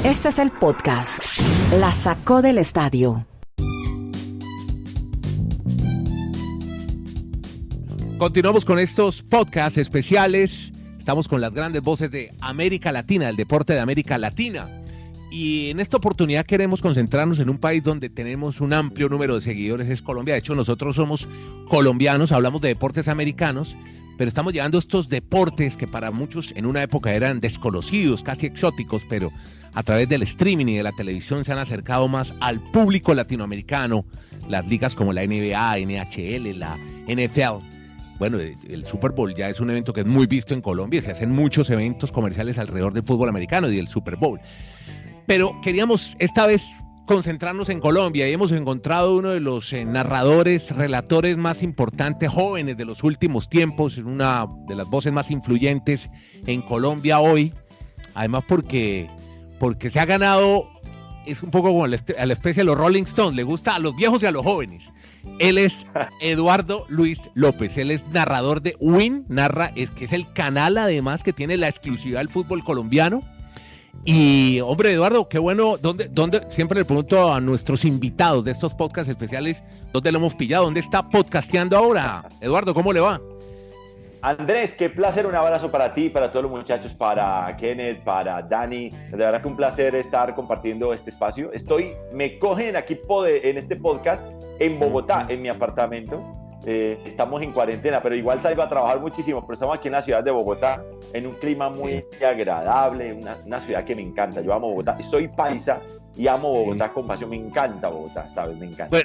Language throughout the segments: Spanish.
Este es el podcast La Sacó del Estadio. Continuamos con estos podcasts especiales. Estamos con las grandes voces de América Latina, del deporte de América Latina. Y en esta oportunidad queremos concentrarnos en un país donde tenemos un amplio número de seguidores, es Colombia. De hecho, nosotros somos colombianos, hablamos de deportes americanos, pero estamos llevando estos deportes que para muchos en una época eran desconocidos, casi exóticos, pero a través del streaming y de la televisión se han acercado más al público latinoamericano. Las ligas como la NBA, NHL, la NFL. Bueno, el Super Bowl ya es un evento que es muy visto en Colombia, se hacen muchos eventos comerciales alrededor del fútbol americano y del Super Bowl. Pero queríamos esta vez concentrarnos en Colombia y hemos encontrado uno de los narradores, relatores más importantes, jóvenes de los últimos tiempos, una de las voces más influyentes en Colombia hoy, además porque se ha ganado, es un poco como a la especie de los Rolling Stones, le gusta a los viejos y a los jóvenes. Él es Eduardo Luis López, él es narrador de Win, que es el canal además que tiene la exclusividad del fútbol colombiano. Y hombre, Eduardo, qué bueno, ¿dónde? Siempre le pregunto a nuestros invitados de estos podcasts especiales, ¿dónde lo hemos pillado? ¿Dónde está podcasteando ahora? Eduardo, ¿cómo le va? Andrés, qué placer, un abrazo para ti, para todos los muchachos, para Kenneth, para Dani. De verdad que un placer estar compartiendo este espacio. Me cogen aquí en este podcast en Bogotá, en mi apartamento. Estamos en cuarentena, pero igual salgo a trabajar muchísimo, pero estamos aquí en la ciudad de Bogotá, en un clima muy agradable, una ciudad que me encanta. Yo amo Bogotá, soy paisa y amo Bogotá con pasión. Me encanta Bogotá, ¿sabes? Me encanta.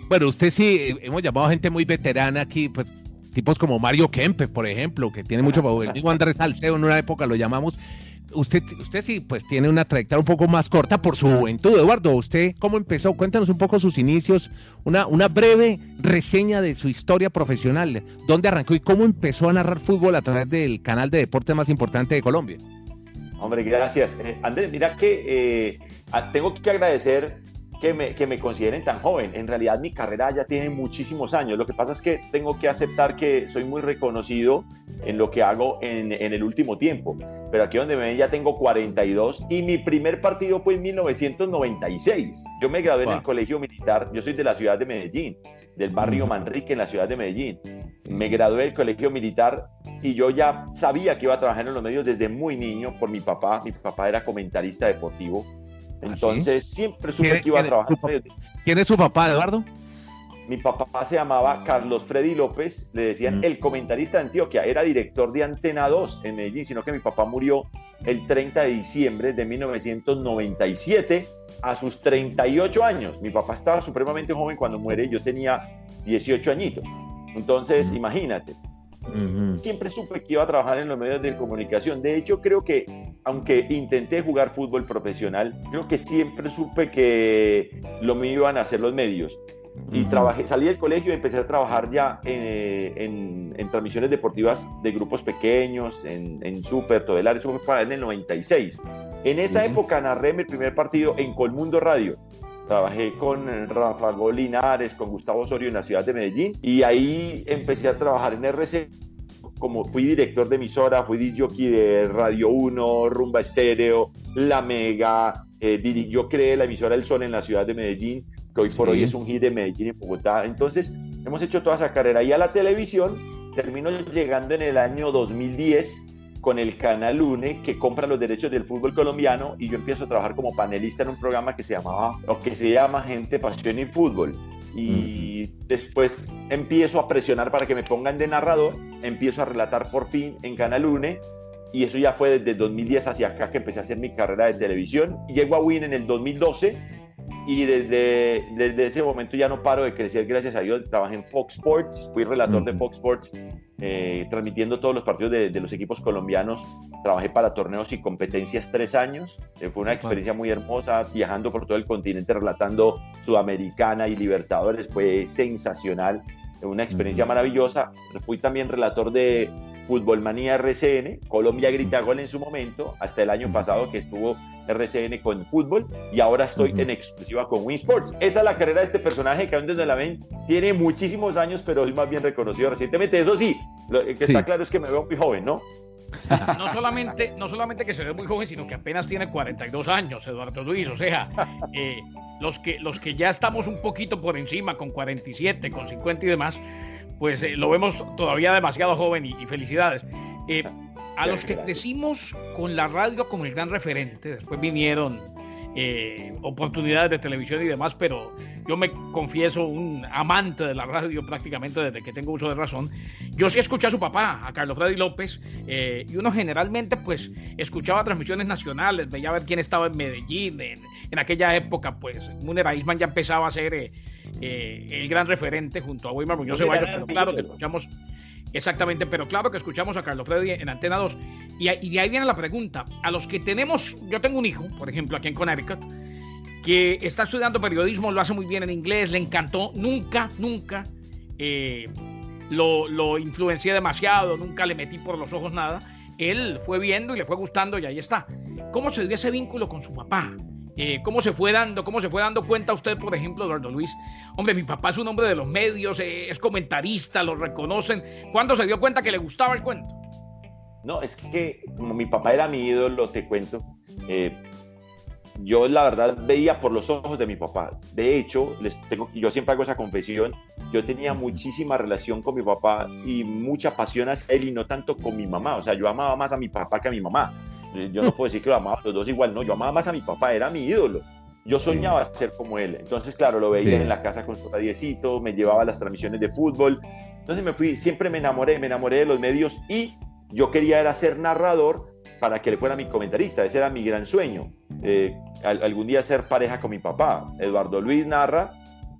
Bueno, usted sí, hemos llamado a gente muy veterana aquí, pues tipos como Mario Kempes, por ejemplo, que tiene mucho poder. El mismo Andrés Salcedo en una época lo llamamos. Usted sí, pues tiene una trayectoria un poco más corta por su juventud. Eduardo, ¿usted cómo empezó? Cuéntanos un poco sus inicios, una breve reseña de su historia profesional. ¿Dónde arrancó y cómo empezó a narrar fútbol a través del canal de deporte más importante de Colombia? Hombre, gracias. Andrés, mira que tengo que agradecer que me consideren tan joven. En realidad mi carrera ya tiene muchísimos años. Lo que pasa es que tengo que aceptar que soy muy reconocido en lo que hago en el último tiempo. Pero aquí donde me ven ya tengo 42 y mi primer partido fue en 1996. Yo me gradué en el colegio militar. Yo soy de la ciudad de Medellín, del barrio Manrique en la ciudad de Medellín. Me gradué del colegio militar y yo ya sabía que iba a trabajar en los medios desde muy niño por mi papá. Mi papá era comentarista deportivo. Entonces siempre supe que iba a trabajar. ¿Quién es su papá, Eduardo? Mi papá se llamaba Carlos Freddy López, le decían el comentarista de Antioquia, era director de Antena 2 en Medellín, sino que mi papá murió el 30 de diciembre de 1997 a sus 38 años. Mi papá estaba supremamente joven cuando muere, yo tenía 18 añitos. Entonces, imagínate. Siempre supe que iba a trabajar en los medios de comunicación. De hecho, creo que, aunque intenté jugar fútbol profesional, creo que siempre supe que lo mío iban a hacer los medios. Y salí del colegio y empecé a trabajar ya en transmisiones deportivas de grupos pequeños, en Super, Todelar. Eso fue para él en el 96. En esa época narré mi primer partido en Colmundo Radio. Trabajé con Rafa Linares, con Gustavo Osorio en la ciudad de Medellín y ahí empecé a trabajar en RC. Como fui director de emisora, fui disc-jockey de Radio 1, Rumba Estéreo, La Mega, yo creé la emisora El Sol en la ciudad de Medellín, que hoy por hoy es un hit de Medellín y Bogotá. Entonces hemos hecho toda esa carrera y a la televisión termino llegando en el año 2010 con el Canal UNE, que compra los derechos del fútbol colombiano, y yo empiezo a trabajar como panelista en un programa que se llama Gente, Pasión y Fútbol. Y después empiezo a presionar para que me pongan de narrador, empiezo a relatar por fin en Canal UNE, y eso ya fue desde el 2010 hacia acá que empecé a hacer mi carrera de televisión. Y llego a Win en el 2012, y desde ese momento ya no paro de crecer, gracias a Dios. Trabajé en Fox Sports, fui relator de Fox Sports, transmitiendo todos los partidos de los equipos colombianos. Trabajé para torneos y competencias 3 años. Fue una experiencia muy hermosa, viajando por todo el continente, relatando Sudamericana y Libertadores. Fue sensacional, una experiencia maravillosa. Fui también relator de Fútbol Manía RCN, Colombia Grita Gol en su momento, hasta el año pasado que estuvo RCN con fútbol, y ahora estoy en exclusiva con Win Sports. Esa es la carrera de este personaje que aún desde la ven tiene muchísimos años, pero es más bien reconocido recientemente. Eso sí, lo que está claro es que me veo muy joven, ¿no? No solamente que se ve muy joven, sino que apenas tiene 42 años, Eduardo Luis. O sea, los que ya estamos un poquito por encima, con 47, con 50 y demás, pues lo vemos todavía demasiado joven y felicidades. A los que crecimos con la radio como el gran referente, después vinieron oportunidades de televisión y demás, pero yo me confieso un amante de la radio prácticamente desde que tengo uso de razón. Yo sí escuché a su papá, a Carlos Freddy López, y uno generalmente pues escuchaba transmisiones nacionales, veía a ver quién estaba en Medellín. En aquella época pues Múnera Eisman ya empezaba a ser el gran referente junto a Weimar Muñoz Ceballos, pero claro que escuchamos. Exactamente, pero claro que escuchamos a Carlos Freddy en Antena 2. Y de ahí viene la pregunta. A los que tenemos, yo tengo un hijo, por ejemplo, aquí en Connecticut, que está estudiando periodismo, lo hace muy bien en inglés, le encantó, nunca lo influencié demasiado, nunca le metí por los ojos nada. Él fue viendo y le fue gustando y ahí está. ¿Cómo se dio ese vínculo con su papá? ¿Cómo se fue dando cuenta usted, por ejemplo, Eduardo Luis? Hombre, mi papá es un hombre de los medios, es comentarista, lo reconocen. ¿Cuándo se dio cuenta que le gustaba el cuento? No, es que como mi papá era mi ídolo, te cuento, yo la verdad veía por los ojos de mi papá. De hecho, yo siempre hago esa confesión, yo tenía muchísima relación con mi papá y mucha pasión hacia él y no tanto con mi mamá. O sea, yo amaba más a mi papá que a mi mamá. Yo no puedo decir que lo amaba los dos igual, no, yo amaba más a mi papá, era mi ídolo. Yo soñaba ser como él. Entonces, claro, lo veía en la casa con su radiecito, me llevaba a las transmisiones de fútbol. Entonces siempre me enamoré de los medios y yo quería era ser narrador para que él fuera mi comentarista. Ese era mi gran sueño. Algún día ser pareja con mi papá. Eduardo Luis narra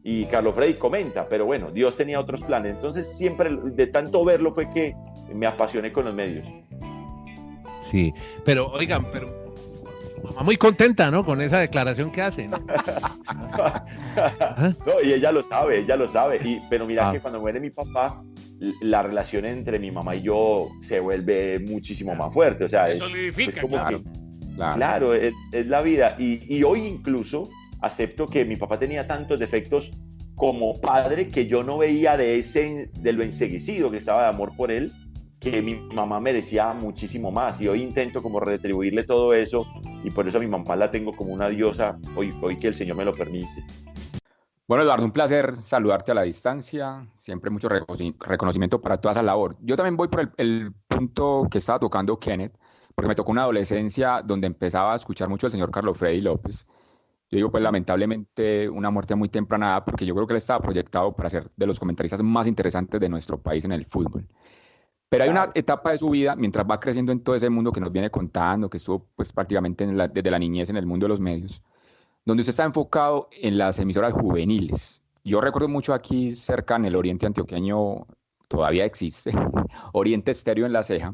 y Carlos Freddy comenta, pero bueno, Dios tenía otros planes. Entonces, siempre de tanto verlo fue que me apasioné con los medios. Sí, pero oigan, su mamá muy contenta, ¿no? Con esa declaración que hacen. No, y ella lo sabe. Pero mira que cuando muere mi papá, la relación entre mi mamá y yo se vuelve muchísimo más fuerte. O sea, eso solidifica, como claro. Claro, es la vida. Y hoy incluso acepto que mi papá tenía tantos defectos como padre que yo no veía de lo enceguecido que estaba de amor por él, que mi mamá merecía muchísimo más, y hoy intento como retribuirle todo eso, y por eso a mi mamá la tengo como una diosa, hoy que el Señor me lo permite. Bueno, Eduardo, un placer saludarte a la distancia, siempre mucho reconocimiento para toda esa labor. Yo también voy por el punto que estaba tocando Kenneth, porque me tocó una adolescencia donde empezaba a escuchar mucho al señor Carlos Freddy López. Yo digo, pues lamentablemente una muerte muy temprana, porque yo creo que él estaba proyectado para ser de los comentaristas más interesantes de nuestro país en el fútbol. Pero hay una etapa de su vida, mientras va creciendo en todo ese mundo que nos viene contando, que estuvo pues prácticamente desde la niñez en el mundo de los medios, donde usted está enfocado en las emisoras juveniles. Yo recuerdo mucho aquí cerca en el oriente antioqueño, todavía existe, Oriente Estéreo en La Ceja.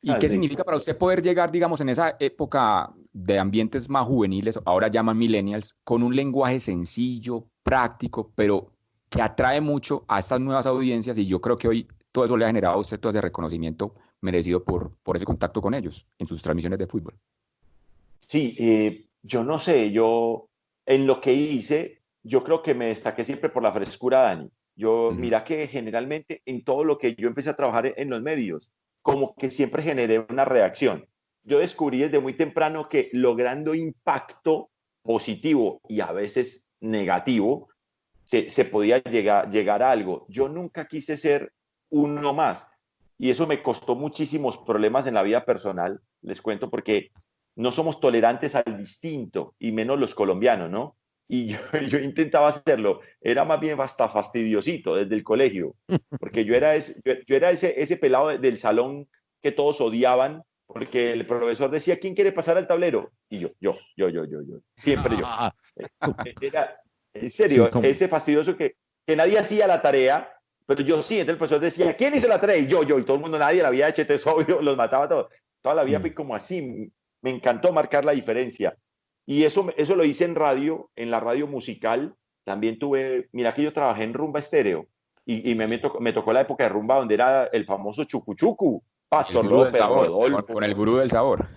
¿Y qué significa para usted poder llegar, digamos, en esa época de ambientes más juveniles, ahora llaman millennials, con un lenguaje sencillo, práctico, pero que atrae mucho a estas nuevas audiencias? Y yo creo que hoy todo eso le ha generado a usted todo ese reconocimiento merecido por ese contacto con ellos en sus transmisiones de fútbol. Sí, yo no sé, yo en lo que hice, yo creo que me destaqué siempre por la frescura, Dani. Mira que generalmente en todo lo que yo empecé a trabajar en los medios, como que siempre generé una reacción. Yo descubrí desde muy temprano que logrando impacto positivo y a veces negativo, se podía llegar a algo. Yo nunca quise ser uno más. Y eso me costó muchísimos problemas en la vida personal, les cuento, porque no somos tolerantes al distinto, y menos los colombianos, ¿no? Y yo intentaba hacerlo, era más bien hasta fastidiosito desde el colegio, porque yo era ese pelado del salón que todos odiaban, porque el profesor decía, ¿quién quiere pasar al tablero? Y yo, siempre yo. Era, en serio, sí, ese fastidioso que nadie hacía la tarea, pero yo sí. Entonces el profesor decía, ¿quién hizo la tarea? Y yo, y todo el mundo, nadie la había hecho, entonces obvio, los mataba a todos. Toda la vida fui como así, me encantó marcar la diferencia. Y eso lo hice en radio, en la radio musical. También mira que yo trabajé en Rumba Estéreo, y me tocó la época de Rumba donde era el famoso Chucuchucu, Pastor López, Rodolfo. Con el gurú del sabor.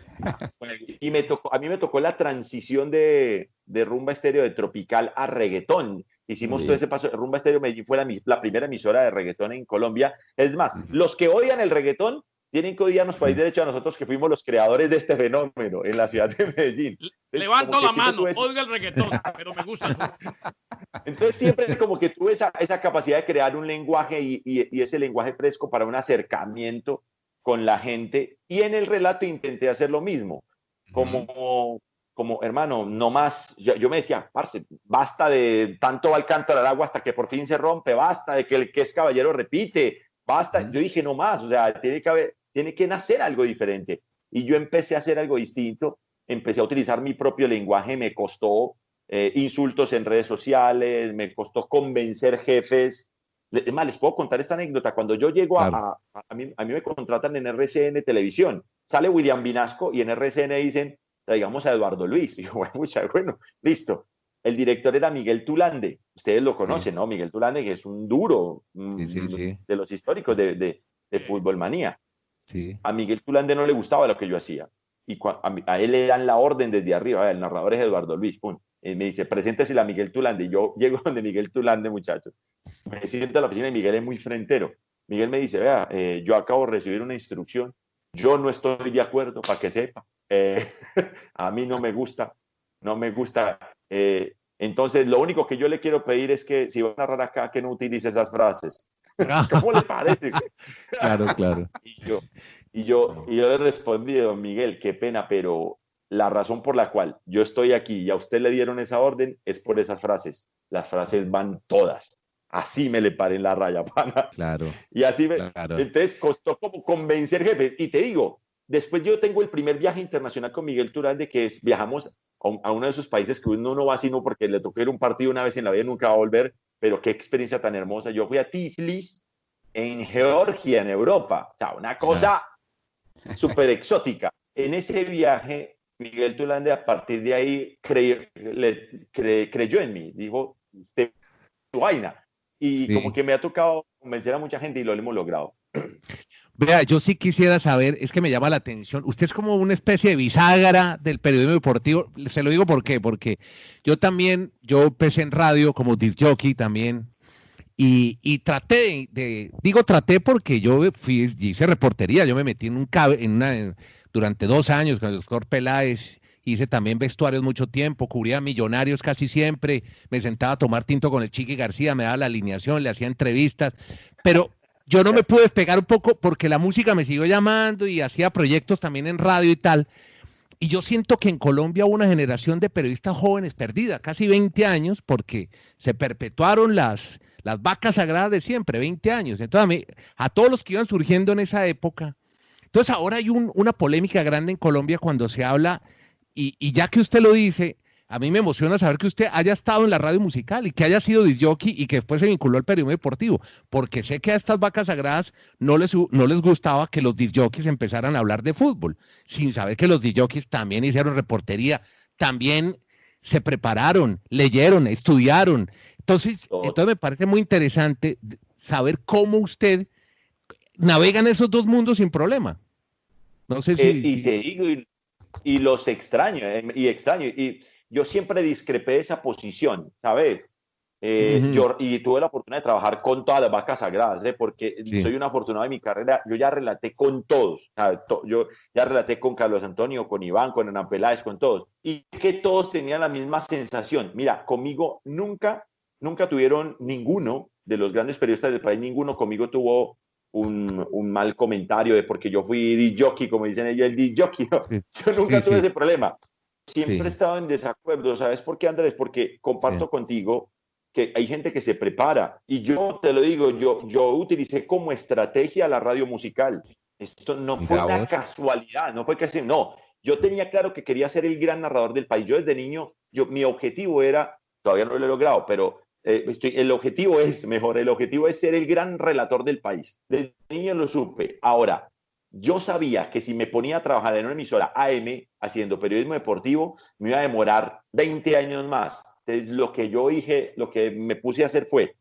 Y a mí me tocó la transición de Rumba Estéreo de tropical a reggaetón. Hicimos todo ese paso. Rumba Estéreo Medellín fue la primera emisora de reggaetón en Colombia. Es más, los que odian el reggaetón tienen que odiarnos país derecho a nosotros que fuimos los creadores de este fenómeno en la ciudad de Medellín. Entonces, levanto la mano, tuve... oiga el reggaetón, pero me gusta el fútbol. Entonces siempre como que tuve esa capacidad de crear un lenguaje y ese lenguaje fresco para un acercamiento con la gente, y en el relato intenté hacer lo mismo, como hermano, no más, yo me decía, parce, basta de tanto va el cántaro al agua hasta que por fin se rompe, basta de que el que es caballero repite, basta, yo dije no más, o sea, tiene que nacer algo diferente, y yo empecé a hacer algo distinto, empecé a utilizar mi propio lenguaje, me costó insultos en redes sociales, me costó convencer jefes. Es más, les puedo contar esta anécdota. Cuando yo llego a mí me contratan en RCN Televisión, sale William Vinasco y en RCN dicen, traigamos a Eduardo Luis. Y yo, bueno, listo. El director era Miguel Tulande. Ustedes lo conocen, ¿no? Miguel Tulande, que es un duro de los históricos de Fútbol Manía. Sí. A Miguel Tulande no le gustaba lo que yo hacía. Y a él le dan la orden desde arriba. El narrador es Eduardo Luis. Pum. Y me dice, preséntese a Miguel Tulande. Y yo llego donde Miguel Tulande, muchachos. Me siento en la oficina y Miguel es muy frentero. Miguel me dice, vea, yo acabo de recibir una instrucción. Yo no estoy de acuerdo, para que sepa. A mí no me gusta. Entonces, lo único que yo le quiero pedir es que si va a narrar acá, que no utilice esas frases. ¿Cómo le parece? Claro. Y yo le respondí, don Miguel, qué pena, pero la razón por la cual yo estoy aquí y a usted le dieron esa orden es por esas frases. Las frases van todas. Así me le paré en la raya, pana. Claro. Y así claro. Entonces costó como convencer jefe. Y te digo, después yo tengo el primer viaje internacional con Miguel Turalde, que es, viajamos a uno de esos países que uno no va sino porque le tocó ir a un partido una vez en la vida y nunca va a volver, pero qué experiencia tan hermosa. Yo fui a Tiflis, en Georgia, en Europa. O sea, una cosa súper exótica. En ese viaje, Miguel Turalde, a partir de ahí, creyó en mí. Dijo, usted su vaina. Y como que me ha tocado convencer a mucha gente y lo hemos logrado. Vea, yo sí quisiera saber, es que me llama la atención, usted es como una especie de bisagra del periodismo deportivo, se lo digo por qué, porque yo empecé en radio como disc jockey también, y traté traté porque yo hice reportería, yo me metí durante 2 años con el doctor Peláez, hice también vestuarios mucho tiempo, cubría Millonarios casi siempre, me sentaba a tomar tinto con el Chiqui García, me daba la alineación, le hacía entrevistas, pero yo no me pude despegar un poco porque la música me siguió llamando y hacía proyectos también en radio y tal. Y yo siento que en Colombia hubo una generación de periodistas jóvenes perdida, casi 20 años, porque se perpetuaron las vacas sagradas de siempre, 20 años. Entonces, a todos los que iban surgiendo en esa época. Entonces, ahora hay una polémica grande en Colombia cuando se habla, y ya que usted lo dice, a mí me emociona saber que usted haya estado en la radio musical y que haya sido disc jockey y que después se vinculó al periodismo deportivo, porque sé que a estas vacas sagradas no les gustaba que los disc jockeys empezaran a hablar de fútbol, sin saber que los disc jockeys también hicieron reportería, también se prepararon, leyeron, estudiaron. Entonces me parece muy interesante saber cómo usted navega en esos dos mundos sin problema. No sé si... Y te digo, y los extraño, y yo siempre discrepé de esa posición, ¿sabes? Yo tuve la fortuna de trabajar con todas las vacas sagradas, porque soy un afortunado de mi carrera. Yo ya relaté con todos, ¿sabes? Yo ya relaté con Carlos Antonio, con Iván, con Hernán Peláez, con todos. Y que todos tenían la misma sensación. Mira, conmigo nunca tuvieron ninguno de los grandes periodistas del país, ninguno conmigo tuvo un mal comentario de porque yo fui disc jockey, como dicen ellos, el disc jockey. ¿No? Yo nunca tuve ese problema. Siempre he estado en desacuerdo. ¿Sabes por qué, Andrés? Porque comparto contigo que hay gente que se prepara. Y yo te lo digo, yo utilicé como estrategia la radio musical. Esto no fue una casualidad, no fue que así. No, yo tenía claro que quería ser el gran narrador del país. Yo desde niño, mi objetivo era, todavía no lo he logrado, pero el objetivo es ser el gran relator del país. Desde niño lo supe. Ahora, yo sabía que si me ponía a trabajar en una emisora AM haciendo periodismo deportivo, me iba a demorar 20 años más. Entonces, lo que yo dije, lo que me puse a hacer fue,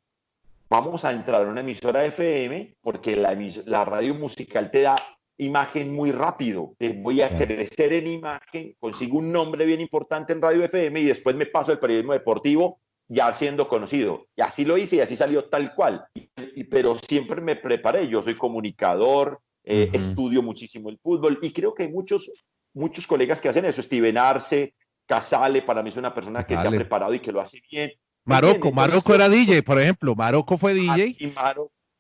vamos a entrar a una emisora FM, porque la radio musical te da imagen muy rápido. Voy a crecer en imagen, consigo un nombre bien importante en radio FM y después me paso al periodismo deportivo ya siendo conocido. Y así lo hice y así salió tal cual. Pero siempre me preparé. Yo soy comunicador, estudio muchísimo el fútbol y creo que hay muchos colegas que hacen eso. Steven Arce, Casale, para mí es una persona que se ha preparado y que lo hace bien. Marocco era DJ, por ejemplo. Marocco fue DJ.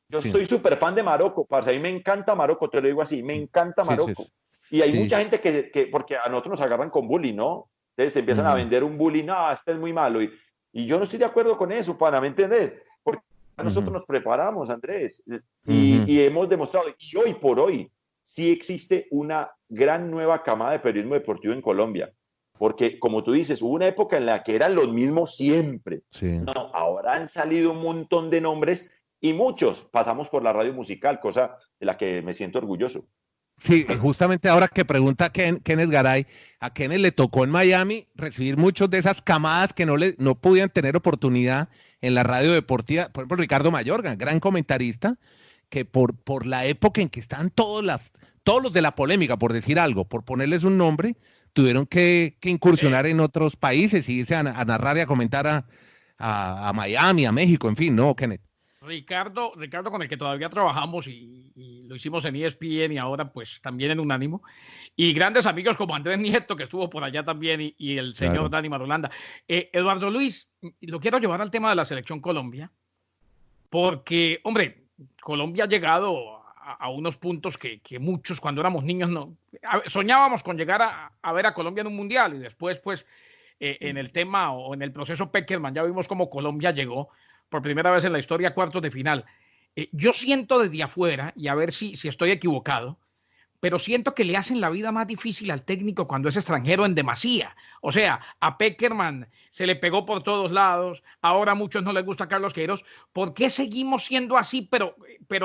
Yo soy súper fan de Marocco, parce. A mí me encanta Marocco, te lo digo así, me encanta Marocco. Y hay mucha gente que, porque a nosotros nos agarran con bullying, ¿no? Entonces empiezan a vender un bullying, no, este es muy malo. Y yo no estoy de acuerdo con eso, pana, ¿me entendés? Porque nosotros nos preparamos, Andrés, y hemos demostrado, y hoy por hoy, sí existe una gran nueva camada de periodismo deportivo en Colombia. Porque, como tú dices, hubo una época en la que eran los mismos siempre. Sí. No, ahora han salido un montón de nombres y muchos pasamos por la radio musical, cosa de la que me siento orgulloso. Sí, justamente ahora que pregunta Kenneth Garay, a Kenneth le tocó en Miami recibir muchos de esas camadas que no podían tener oportunidad en la radio deportiva. Por ejemplo, Ricardo Mayorga, gran comentarista, que por la época en que están todos los de la polémica, por decir algo, por ponerles un nombre, tuvieron que incursionar en otros países y irse a narrar y a comentar a Miami, a México, en fin, ¿no, Kenneth? Ricardo, con el que todavía trabajamos y lo hicimos en ESPN y ahora pues también en Unánimo, y grandes amigos como Andrés Nieto, que estuvo por allá también, y el señor Dani Marulanda. Eduardo Luis, lo quiero llevar al tema de la selección Colombia, porque, hombre, Colombia ha llegado a unos puntos que muchos cuando éramos niños soñábamos con llegar a ver a Colombia en un mundial, y después pues en el tema o en el proceso Peckerman ya vimos cómo Colombia llegó por primera vez en la historia a cuartos de final. Yo siento desde afuera, y a ver si estoy equivocado, pero siento que le hacen la vida más difícil al técnico cuando es extranjero en demasía. O sea, a Peckerman se le pegó por todos lados, ahora a muchos no les gusta Carlos Queiroz. ¿Por qué seguimos siendo así, pero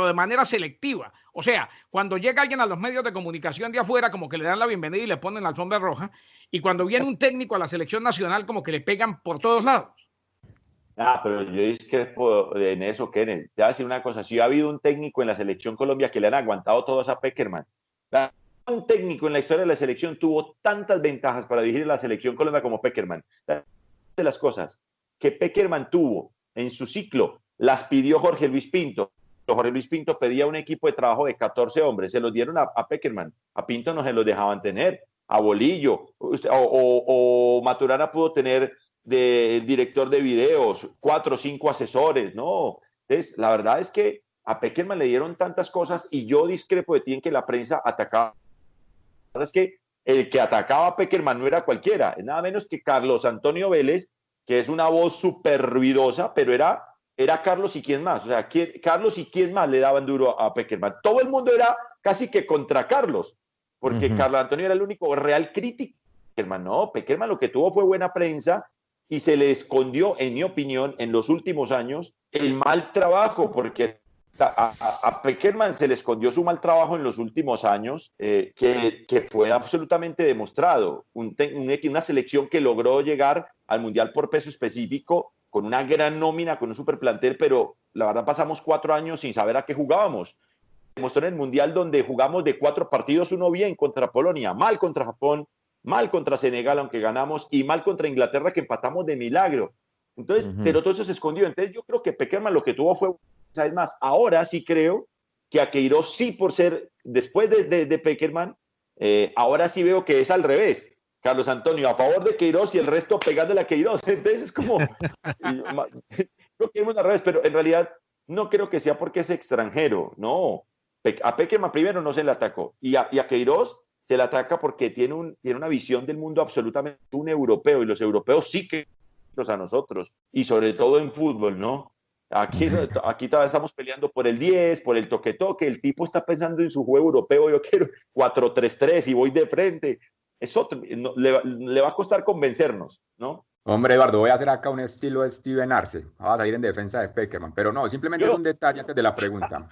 de manera selectiva? O sea, cuando llega alguien a los medios de comunicación de afuera, como que le dan la bienvenida y le ponen la alfombra roja, y cuando viene un técnico a la selección nacional, como que le pegan por todos lados. Pero yo discrepo en eso, Kenneth. Te voy a decir una cosa, si ha habido un técnico en la selección Colombia que le han aguantado todos a Peckerman, un técnico en la historia de la selección tuvo tantas ventajas para dirigir la selección Colombia como Peckerman. De las cosas que Peckerman tuvo en su ciclo, las pidió Jorge Luis Pinto. Jorge Luis Pinto pedía un equipo de trabajo de 14 hombres, se los dieron a Peckerman. A Pinto no se los dejaban tener, a Bolillo, o Maturana pudo tener del director de videos, 4 o 5 asesores, ¿no? Entonces, la verdad es que a Peckerman le dieron tantas cosas y yo discrepo de ti en que la prensa atacaba. La verdad es que el que atacaba a Peckerman no era cualquiera, es nada menos que Carlos Antonio Vélez, que es una voz súper ruidosa, pero era Carlos y quién más. O sea, Carlos y quién más le daban duro a Peckerman. Todo el mundo era casi que contra Carlos, porque Carlos Antonio era el único real crítico. Peckerman, no, Peckerman lo que tuvo fue buena prensa, y se le escondió, en mi opinión, en los últimos años, el mal trabajo, porque a Peckerman se le escondió su mal trabajo en los últimos años, que fue absolutamente demostrado. Una selección que logró llegar al Mundial por peso específico, con una gran nómina, con un super plantel, pero la verdad pasamos 4 años sin saber a qué jugábamos. Demostró en el Mundial donde jugamos de 4 partidos, uno bien contra Polonia, mal contra Japón, mal contra Senegal, aunque ganamos, y mal contra Inglaterra, que empatamos de milagro. Entonces, pero todo eso se escondió. Entonces, yo creo que Peckerman lo que tuvo fue, ¿sabes más? Ahora sí creo que a Queiroz sí, por ser, después de Peckerman, ahora sí veo que es al revés. Carlos Antonio a favor de Queiroz y el resto pegándole a Queiroz. Entonces, es como, creo que es al revés, pero en realidad no creo que sea porque es extranjero, no. A Peckerman primero no se le atacó, y a Queiroz se le ataca porque tiene una visión del mundo absolutamente un europeo, y los europeos sí que a nosotros, y sobre todo en fútbol, ¿no? Aquí todavía estamos peleando por el 10, por el toque-toque, el tipo está pensando en su juego europeo, yo quiero 4-3-3 y voy de frente, es otro, no, le va a costar convencernos, ¿no? Hombre, Eduardo, voy a hacer acá un estilo de Steven Arce, va a salir en defensa de Peckerman, pero no, simplemente es un detalle antes de la pregunta.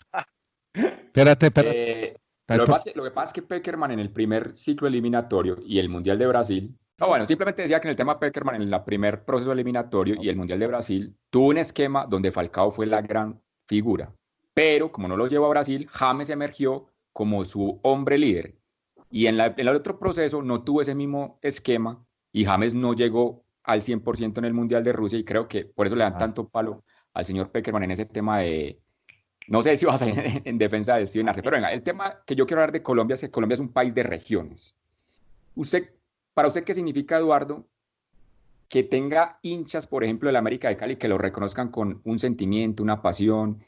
Espérate. Lo que pasa es que Peckerman en el primer ciclo eliminatorio y el Mundial de Brasil, simplemente decía que en el tema Peckerman, en el primer proceso eliminatorio y el Mundial de Brasil, tuvo un esquema donde Falcao fue la gran figura, pero como no lo llevó a Brasil, James emergió como su hombre líder, y en el otro proceso no tuvo ese mismo esquema y James no llegó al 100% en el Mundial de Rusia, y creo que por eso le dan tanto palo al señor Peckerman en ese tema de No sé si vas a salir en defensa de Steven Arce, pero venga, el tema que yo quiero hablar de Colombia es que Colombia es un país de regiones. Usted, para usted, ¿qué significa, Eduardo, que tenga hinchas, por ejemplo, del América de Cali, que lo reconozcan con un sentimiento, una pasión,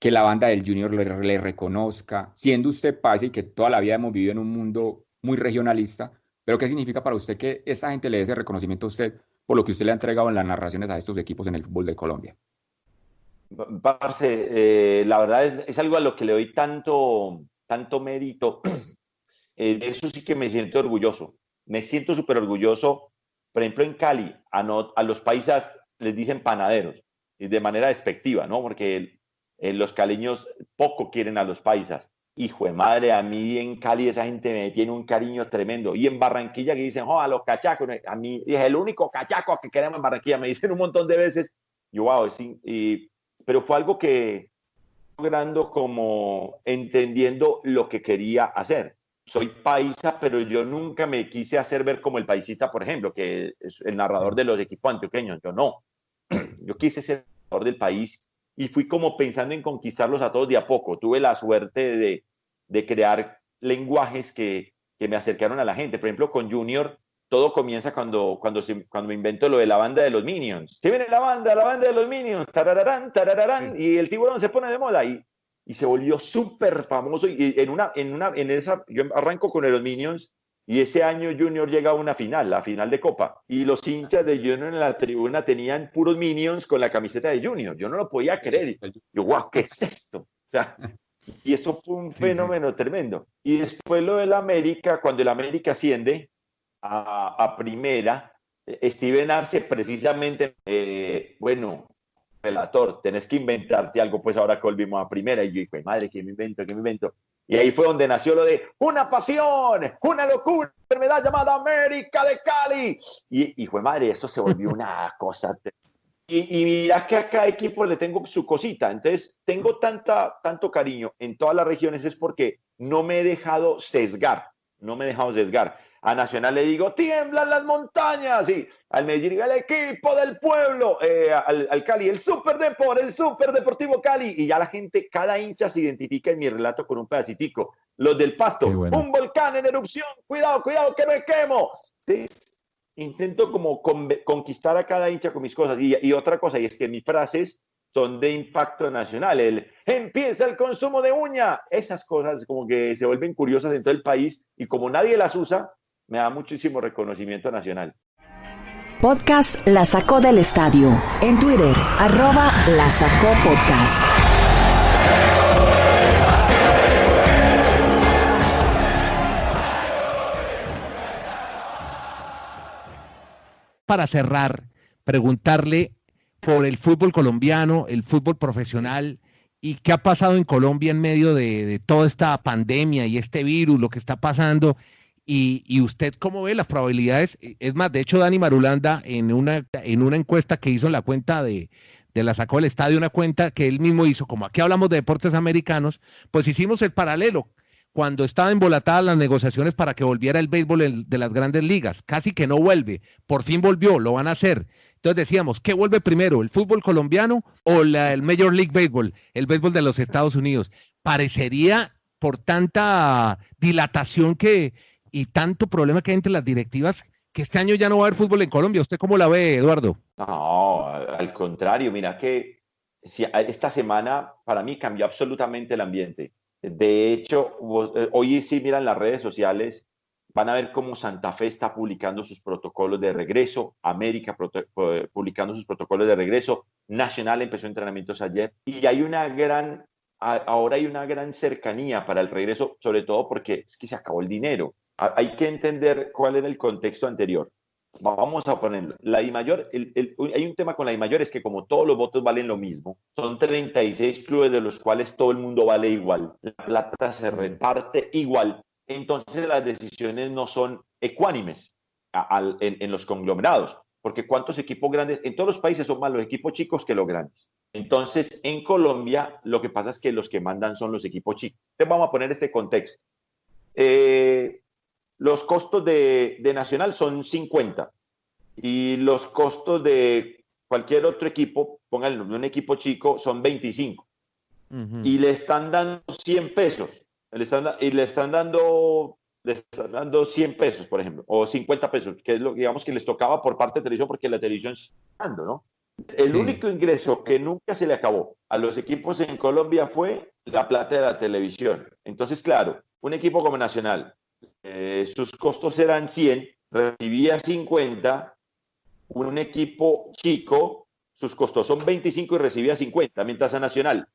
que la banda del Junior le reconozca, siendo usted paisa y que toda la vida hemos vivido en un mundo muy regionalista, pero qué significa para usted que esa gente le dé ese reconocimiento a usted por lo que usted le ha entregado en las narraciones a estos equipos en el fútbol de Colombia? Parce, la verdad es algo a lo que le doy tanto mérito. De eso sí que me siento orgulloso. Me siento súper orgulloso. Por ejemplo, en Cali, a los paisas les dicen panaderos, y de manera despectiva, ¿no? Porque los caleños poco quieren a los paisas. Hijo de madre, a mí en Cali esa gente me tiene un cariño tremendo. Y en Barranquilla que dicen, oh, a los cachacos, a mí es el único cachaco que queremos en Barranquilla. Me dicen un montón de veces. Yo, wow, sí, pero fue algo que logrando como entendiendo lo que quería hacer. Soy paisa, pero yo nunca me quise hacer ver como el paisita, por ejemplo, que es el narrador de los equipos antioqueños. Yo no. Yo quise ser el narrador del país y fui como pensando en conquistarlos a todos de a poco. Tuve la suerte de crear lenguajes que me acercaron a la gente. Por ejemplo, con Junior, todo comienza cuando me invento lo de la banda de los Minions. Se viene la banda de los Minions, tarararán, tarararán, sí. Y el tiburón se pone de moda y se volvió súper famoso. Y en esa, yo arranco con los Minions y ese año Junior llega a una final, la final de Copa. Y los hinchas de Junior en la tribuna tenían puros Minions con la camiseta de Junior. Yo no lo podía creer. Yo, wow, ¿qué es esto? O sea, y eso fue un fenómeno tremendo. Y después lo del América, cuando el América asciende a primera, Steven Arce precisamente, bueno, relator, tenés que inventarte algo, pues ahora que volvimos a primera, y yo dije, madre, ¿qué me invento? Y ahí fue donde nació lo de una pasión, una locura, una enfermedad llamada América de Cali. Y fue madre, eso se volvió una cosa. Y mira que a cada equipo le tengo su cosita. Entonces, tengo tanto cariño en todas las regiones, es porque no me he dejado sesgar. A Nacional le digo, tiemblan las montañas. Y al Medellín, el equipo del pueblo. Al Cali, el Super Deportivo Cali. Y ya la gente, cada hincha se identifica en mi relato con un pedacitico. Los del Pasto, bueno. Un volcán en erupción. Cuidado, que me quemo. Entonces, intento como conquistar a cada hincha con mis cosas. Y otra cosa, y es que mis frases son de impacto nacional. Empieza el consumo de uña. Esas cosas como que se vuelven curiosas en todo el país y como nadie las usa, me da muchísimo reconocimiento nacional. Podcast La Sacó del Estadio. En Twitter, @La Sacó Podcast. Para cerrar, preguntarle por el fútbol colombiano, el fútbol profesional, y qué ha pasado en Colombia en medio de toda esta pandemia y este virus, lo que está pasando, y usted cómo ve las probabilidades. Es más, de hecho, Dani Marulanda en una encuesta que hizo en la cuenta de La Sacó del Estadio, una cuenta que él mismo hizo, como aquí hablamos de deportes americanos, pues hicimos el paralelo. Cuando estaban embolatadas las negociaciones para que volviera el béisbol de las grandes ligas, casi que no vuelve, por fin volvió, lo van a hacer. Entonces decíamos, ¿qué vuelve primero, el fútbol colombiano o el Major League Baseball, el béisbol de los Estados Unidos? Parecería, por tanta dilatación y tanto problema que hay entre las directivas, que este año ya no va a haber fútbol en Colombia. ¿Usted cómo la ve, Eduardo? No, al contrario, mira que esta semana para mí cambió absolutamente el ambiente. De hecho, hoy sí miran las redes sociales, van a ver cómo Santa Fe está publicando sus protocolos de regreso, América publicando sus protocolos de regreso, Nacional empezó entrenamientos ayer y ahora hay una gran cercanía para el regreso, sobre todo porque es que se acabó el dinero. Hay que entender cuál era el contexto anterior. Vamos a ponerlo. La DIMAYOR, hay un tema con la DIMAYOR, es que como todos los votos valen lo mismo, son 36 clubes de los cuales todo el mundo vale igual. La plata se reparte igual. Entonces las decisiones no son ecuánimes en los conglomerados, porque cuántos equipos grandes, en todos los países son más los equipos chicos que los grandes. Entonces en Colombia lo que pasa es que los que mandan son los equipos chicos. Entonces vamos a poner este contexto. Los costos de Nacional son 50 y los costos de cualquier otro equipo, pónganlo, un equipo chico, son 25. y le están dando 100 pesos. Le están dando 100 pesos, por ejemplo, o 50 pesos, que es lo digamos que les tocaba por parte de televisión, porque la televisión está dando, ¿no? El único ingreso que nunca se le acabó a los equipos en Colombia fue la plata de la televisión. Entonces, claro, un equipo como Nacional, sus costos eran 100, recibía 50, un equipo chico, sus costos son 25 y recibía 50, mientras Nacional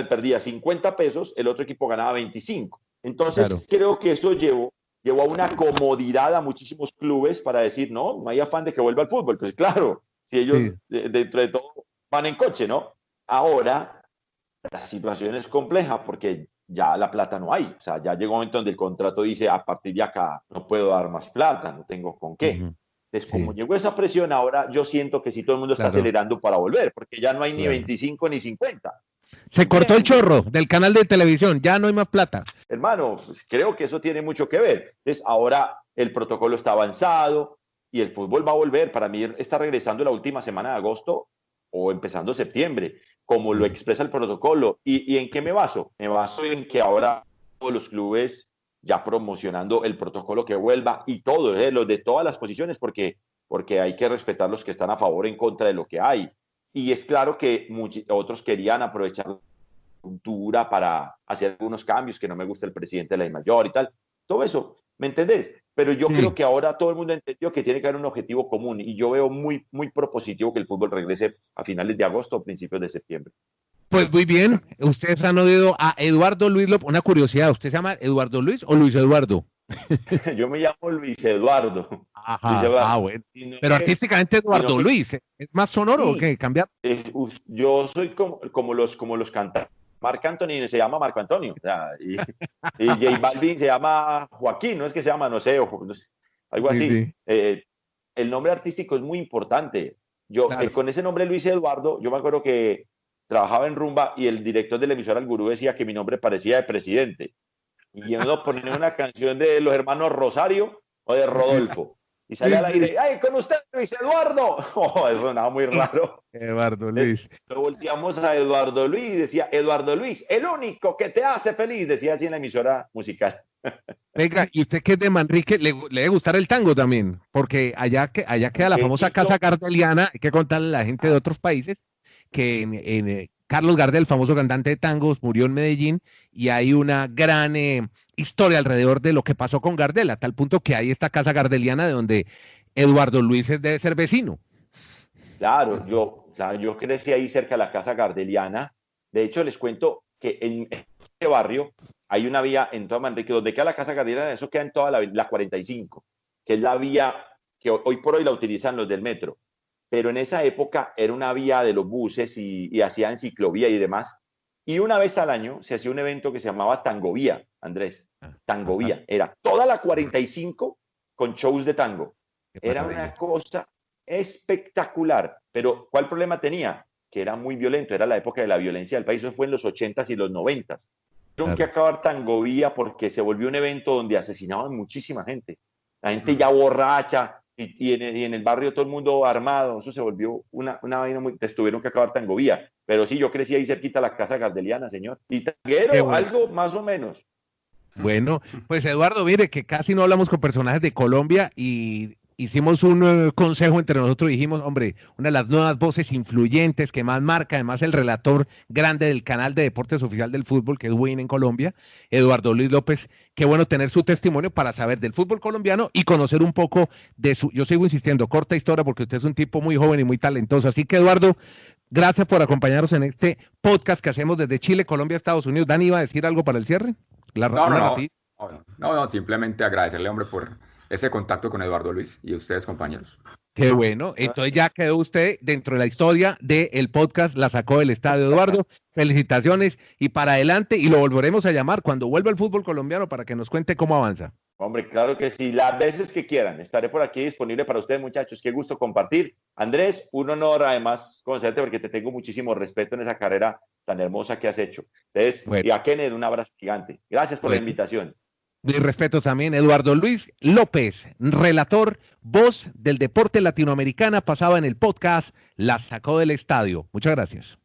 perdía 50 pesos, el otro equipo ganaba 25. Entonces, claro, creo que eso llevó a una comodidad a muchísimos clubes para decir, no hay afán de que vuelva al fútbol. Pues claro, si ellos dentro de todo van en coche, ¿no? Ahora, la situación es compleja porque ya la plata no hay. O sea, ya llegó un momento donde el contrato dice, a partir de acá no puedo dar más plata, no tengo con qué. Entonces, como llegó esa presión, ahora yo siento que sí todo el mundo está acelerando para volver, porque ya no hay ni 25 ni 50. Se cortó el chorro del canal de televisión, ya no hay más plata. Hermano, pues creo que eso tiene mucho que ver. Entonces, ahora el protocolo está avanzado y el fútbol va a volver. Para mí está regresando la última semana de agosto o empezando septiembre, como lo expresa el protocolo. ¿Y en qué me baso? Me baso en que ahora todos los clubes ya promocionando el protocolo que vuelva y todo, los de todas las posiciones, porque hay que respetar los que están a favor o en contra de lo que hay. Y es claro que otros querían aprovechar la cultura para hacer algunos cambios, que no me gusta el presidente de la DIMAYOR y tal. Todo eso, ¿me entendés? Pero yo creo que ahora todo el mundo entendió que tiene que haber un objetivo común y yo veo muy, muy propositivo que el fútbol regrese a finales de agosto o principios de septiembre. Pues muy bien, ustedes han oído a Eduardo Luis López. Una curiosidad, ¿usted se llama Eduardo Luis o Luis Eduardo? Yo me llamo Luis Eduardo. Ajá, bueno. Pero artísticamente Eduardo Luis, ¿es más sonoro o qué? ¿Cambiar? Yo soy como los cantantes. Marc Anthony se llama Marco Antonio. O sea, y J Balvin se llama Joaquín, no es que se llama, no sé, algo así. Sí. El nombre artístico es muy importante. Yo, con ese nombre Luis Eduardo, yo me acuerdo que trabajaba en Rumba y el director de la emisora El Gurú decía que mi nombre parecía de presidente. Y uno ponía una canción de los hermanos Rosario o de Rodolfo. Y salía al aire, ¡ay, con usted, Luis Eduardo! Oh, eso sonaba muy raro. Eduardo Luis. Lo volteamos a Eduardo Luis y decía, Eduardo Luis, el único que te hace feliz, decía así en la emisora musical. Venga, y usted que es de Manrique, le debe gustar el tango también, porque allá queda la famosa Casa Gardeliana, hay que contarle a la gente de otros países, que Carlos Gardel, famoso cantante de tangos, murió en Medellín y hay una gran historia alrededor de lo que pasó con Gardel, a tal punto que hay esta casa gardeliana de donde Eduardo Luis debe ser vecino. Claro, yo crecí ahí cerca de la casa gardeliana. De hecho, les cuento que en este barrio hay una vía en toda Manrique, donde queda la casa gardeliana, eso queda en toda la 45, que es la vía que hoy por hoy la utilizan los del metro. Pero en esa época era una vía de los buses y hacían ciclovía y demás. Y una vez al año se hacía un evento que se llamaba Tangovía, Andrés. Tangovía. Era toda la 45 con shows de tango. Era una cosa espectacular. Pero ¿cuál problema tenía? Que era muy violento. Era la época de la violencia del país. Eso fue en los 80s y los 90s. Tuvieron que acabar Tangovía porque se volvió un evento donde asesinaban muchísima gente. La gente ya borracha. Y en el barrio todo el mundo armado, eso se volvió una vaina muy... Tuvieron que acabar Tangovía, pero sí, yo crecí ahí cerquita a la casa gardeliana, señor. Y tanguero, bueno, algo más o menos. Bueno, pues Eduardo, mire que casi no hablamos con personajes de Colombia y hicimos un consejo entre nosotros y dijimos, hombre, una de las nuevas voces influyentes que más marca, además el relator grande del canal de deportes oficial del fútbol, que es Win en Colombia, Eduardo Luis López. Qué bueno tener su testimonio para saber del fútbol colombiano y conocer un poco de yo sigo insistiendo, corta historia, porque usted es un tipo muy joven y muy talentoso. Así que, Eduardo, gracias por acompañarnos en este podcast que hacemos desde Chile, Colombia, Estados Unidos. ¿Dani iba a decir algo para el cierre? No, simplemente agradecerle, hombre, por ese contacto con Eduardo Luis y ustedes, compañeros. Qué bueno, entonces ya quedó usted dentro de la historia del podcast La Sacó del Estadio, Eduardo. Felicitaciones y para adelante, y lo volveremos a llamar cuando vuelva el fútbol colombiano para que nos cuente cómo avanza. Hombre, claro que sí, las veces que quieran, estaré por aquí disponible para ustedes, muchachos. Qué gusto compartir. Andrés, un honor además conocerte porque te tengo muchísimo respeto en esa carrera tan hermosa que has hecho. Entonces, bueno. Y a Kenneth, un abrazo gigante. Gracias por la invitación. Mi respeto también, Eduardo Luis López, relator, voz del deporte latinoamericana, pasaba en el podcast La Sacó del Estadio. Muchas gracias.